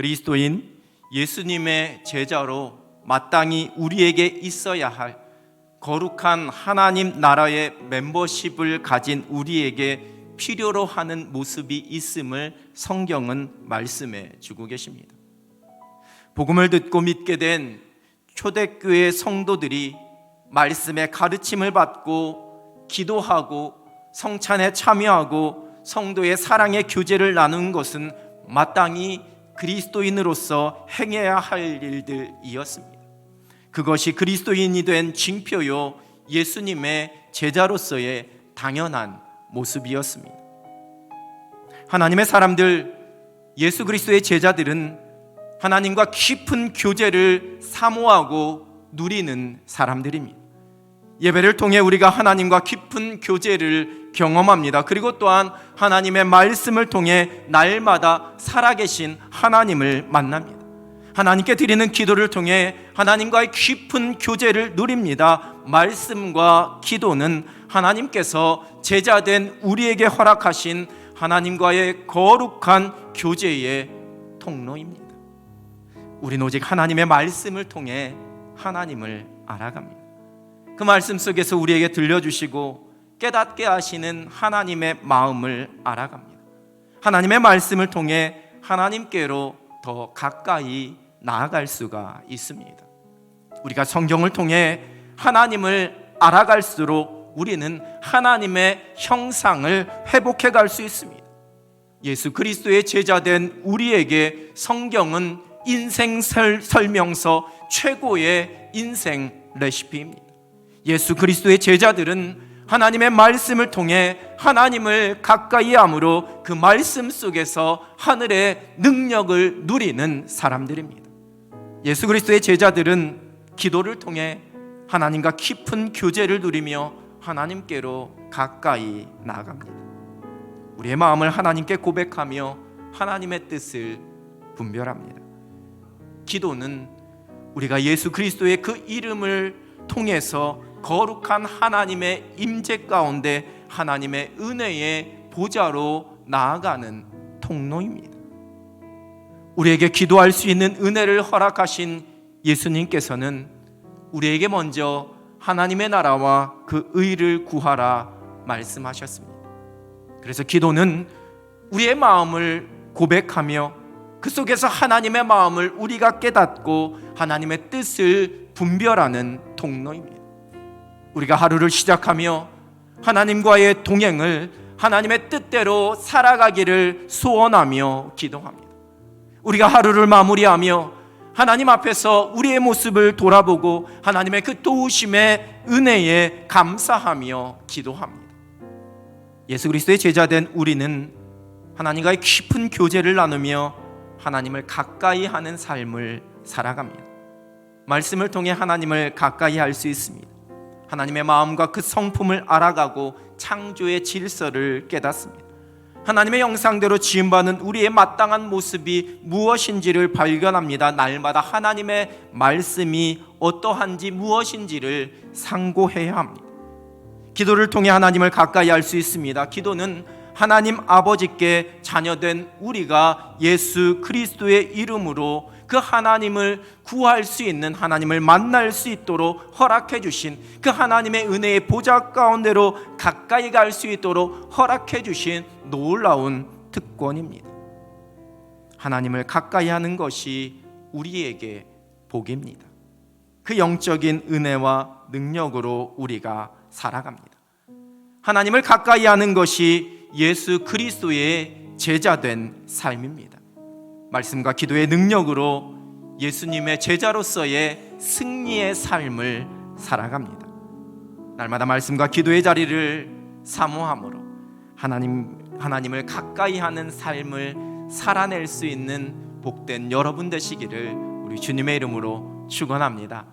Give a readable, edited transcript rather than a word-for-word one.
그리스도인 예수님의 제자로 마땅히 우리에게 있어야 할 거룩한 하나님 나라의 멤버십을 가진 우리에게 필요로 하는 모습이 있음을 성경은 말씀해 주고 계십니다. 복음을 듣고 믿게 된 초대교회 성도들이 말씀의 가르침을 받고 기도하고 성찬에 참여하고 성도의 사랑의 교제를 나눈 것은 마땅히 그리스도인으로서 행해야 할 일들이었습니다. 그것이 그리스도인이 된 징표요 예수님의 제자로서의 당연한 모습이었습니다. 하나님의 사람들, 예수 그리스도의 제자들은 하나님과 깊은 교제를 사모하고 누리는 사람들입니다. 예배를 통해 우리가 하나님과 깊은 교제를 경험합니다. 그리고 또한 하나님의 말씀을 통해 날마다 살아계신 하나님을 만납니다. 하나님께 드리는 기도를 통해 하나님과의 깊은 교제를 누립니다. 말씀과 기도는 하나님께서 제자된 우리에게 허락하신 하나님과의 거룩한 교제의 통로입니다. 우리는 오직 하나님의 말씀을 통해 하나님을 알아갑니다. 그 말씀 속에서 우리에게 들려주시고 깨닫게 하시는 하나님의 마음을 알아갑니다. 하나님의 말씀을 통해 하나님께로 더 가까이 나아갈 수가 있습니다. 우리가 성경을 통해 하나님을 알아갈수록 우리는 하나님의 형상을 회복해 갈 수 있습니다. 예수 그리스도의 제자된 우리에게 성경은 인생 설명서 최고의 인생 레시피입니다. 예수 그리스도의 제자들은 하나님의 말씀을 통해 하나님을 가까이 함으로 그 말씀 속에서 하늘의 능력을 누리는 사람들입니다. 예수 그리스도의 제자들은 기도를 통해 하나님과 깊은 교제를 누리며 하나님께로 가까이 나아갑니다. 우리의 마음을 하나님께 고백하며 하나님의 뜻을 분별합니다. 기도는 우리가 예수 그리스도의 그 이름을 통해서 거룩한 하나님의 임재 가운데 하나님의 은혜의 보좌로 나아가는 통로입니다. 우리에게 기도할 수 있는 은혜를 허락하신 예수님께서는 우리에게 먼저 하나님의 나라와 그 의를 구하라 말씀하셨습니다. 그래서 기도는 우리의 마음을 고백하며 그 속에서 하나님의 마음을 우리가 깨닫고 하나님의 뜻을 분별하는 통로입니다. 우리가 하루를 시작하며 하나님과의 동행을 하나님의 뜻대로 살아가기를 소원하며 기도합니다. 우리가 하루를 마무리하며 하나님 앞에서 우리의 모습을 돌아보고 하나님의 그 도우심의 은혜에 감사하며 기도합니다. 예수 그리스도의 제자된 우리는 하나님과의 깊은 교제를 나누며 하나님을 가까이 하는 삶을 살아갑니다. 말씀을 통해 하나님을 가까이 할 수 있습니다. 하나님의 마음과 그 성품을 알아가고 창조의 질서를 깨닫습니다. 하나님의 형상대로 지음받은 우리의 마땅한 모습이 무엇인지를 발견합니다. 날마다 하나님의 말씀이 어떠한지 무엇인지를 상고해야 합니다. 기도를 통해 하나님을 가까이 할 수 있습니다. 기도는 하나님 아버지께 자녀된 우리가 예수 그리스도의 이름으로 그 하나님을 구할 수 있는, 하나님을 만날 수 있도록 허락해 주신 그 하나님의 은혜의 보좌 가운데로 가까이 갈 수 있도록 허락해 주신 놀라운 특권입니다. 하나님을 가까이 하는 것이 우리에게 복입니다. 그 영적인 은혜와 능력으로 우리가 살아갑니다. 하나님을 가까이 하는 것이 예수 그리스도의 제자된 삶입니다. 말씀과 기도의 능력으로 예수님의 제자로서의 승리의 삶을 살아갑니다. 날마다 말씀과 기도의 자리를 사모함으로 하나님을 가까이 하는 삶을 살아낼 수 있는 복된 여러분 되시기를 우리 주님의 이름으로 축원합니다.